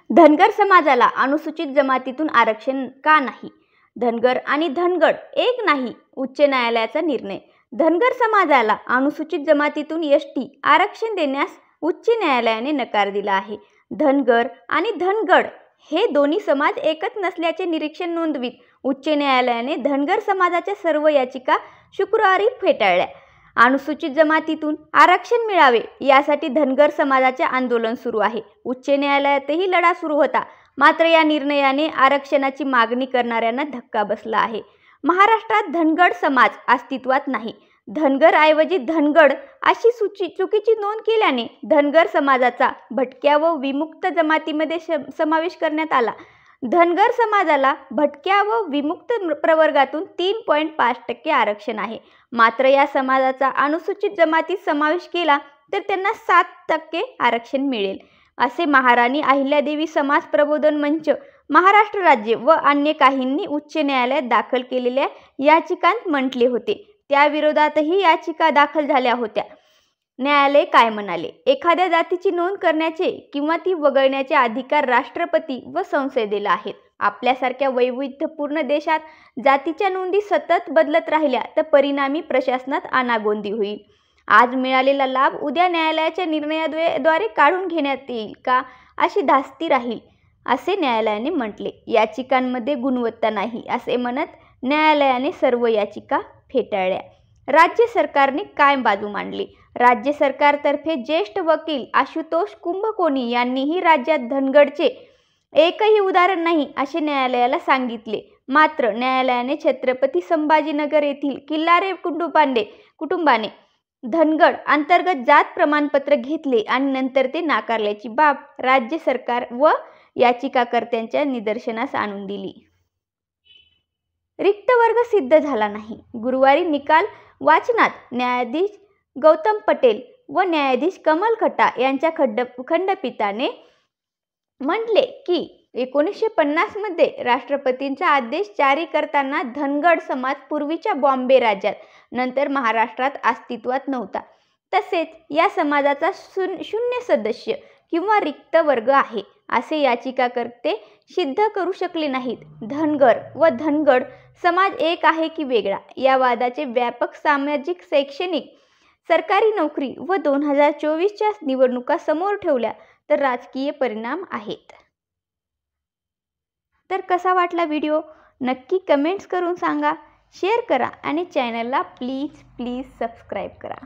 धनगर समाजाला अनुसूचित जमातीतून आरक्षण का नाही? धनगर आणि धनगड एक नाही, उच्च न्यायालयाचा निर्णय. धनगर समाजाला अनुसूचित जमातीतून एसटी आरक्षण देण्यास उच्च न्यायालयाने नकार दिला आहे. धनगर आणि धनगड हे दोन्ही समाज एकच नसल्याचे निरीक्षण नोंदवीत उच्च न्यायालयाने धनगर समाजाच्या सर्व याचिका शुक्रवारी फेटाळल्या. अनुसूचित जमातीतून आरक्षण मिळावे यासाठी धनगर समाजाचे आंदोलन सुरू आहे. उच्च न्यायालयातही लढा सुरू होता. मात्र या निर्णयाने आरक्षणाची मागणी करणाऱ्यांना धक्का बसला आहे. महाराष्ट्रात धनगड समाज अस्तित्वात नाही. धनगर ऐवजी धनगड अशी चुकीची नोंद केल्याने धनगर समाजाचा भटक्या व विमुक्त जमातीमध्ये समावेश करण्यात आला. धनगर समाजाला भटक्या व विमुक्त प्रवर्गातून 3.5% आरक्षण आहे. मात्र या समाजाचा अनुसूचित जमातीत समावेश केला तर त्यांना 7% आरक्षण मिळेल, असे महाराणी अहिल्यादेवी समाज प्रबोधन मंच, महाराष्ट्र राज्य व अन्य काहींनी उच्च न्यायालयात दाखल केलेल्या याचिकांत म्हटले होते. त्याविरोधातही याचिका दाखल झाल्या होत्या. न्यायालय काय म्हणाले? एखाद्या जातीची नोंद करण्याचे किंवा ती वगळण्याचे अधिकार राष्ट्रपती व संसदेला आहेत. आपल्यासारख्या वैविध्यपूर्ण देशात जातीच्या नोंदी सतत बदलत राहिल्या तर परिणामी प्रशासनात अनागोंदी होईल. आज मिळालेला लाभ उद्या न्यायालयाच्या निर्णयाद्वारे काढून घेण्यात येईल का, अशी धास्ती राहील, असे न्यायालयाने म्हटले. याचिकांमध्ये गुणवत्ता नाही असे म्हणत न्यायालयाने सर्व याचिका फेटाळल्या. राज्य सरकारने काय बाजू मांडली? राज्य सरकारतर्फे ज्येष्ठ वकील आशुतोष कुंभकोणी यांनीही राज्यात धनगडचे एकही उदाहरण नाही असे न्यायालयाला सांगितले. मात्र न्यायालयाने छत्रपती संभाजीनगर येथील किल्लारे कुटुंबाने धनगड अंतर्गत जात प्रमाणपत्र घेतले आणि नंतर ते नाकारल्याची बाब राज्य सरकार व याचिकाकर्त्यांच्या निदर्शनास आणून दिली. रिक्त वर्ग सिद्ध झाला नाही. गुरुवारी निकाल वाचनात न्यायाधीश गौतम पटेल व न्यायाधीश कमल खट्टा यांच्या खंडपीठाने म्हटले की 1950 मध्ये राष्ट्रपतींचा आदेश जारी करताना धनगड समाज पूर्वीच्या बॉम्बे राज्यात नंतर महाराष्ट्रात अस्तित्वात नव्हता. तसेच या समाजाचा शून्य सदस्य किंवा रिक्त वर्ग आहे असे याचिकाकर्ते सिद्ध करू शकले नाहीत. धनगर व धनगड समाज एक आहे की वेगळा, या वादाचे व्यापक सामाजिक, शैक्षणिक, सरकारी नोकरी व 2024च्या निवडणुका समोर ठेवल्या तर राजकीय परिणाम आहेत. तर कसा वाटला व्हिडिओ नक्की कमेंट्स करून सांगा. शेअर करा आणि चॅनलला प्लीज सबस्क्राईब करा.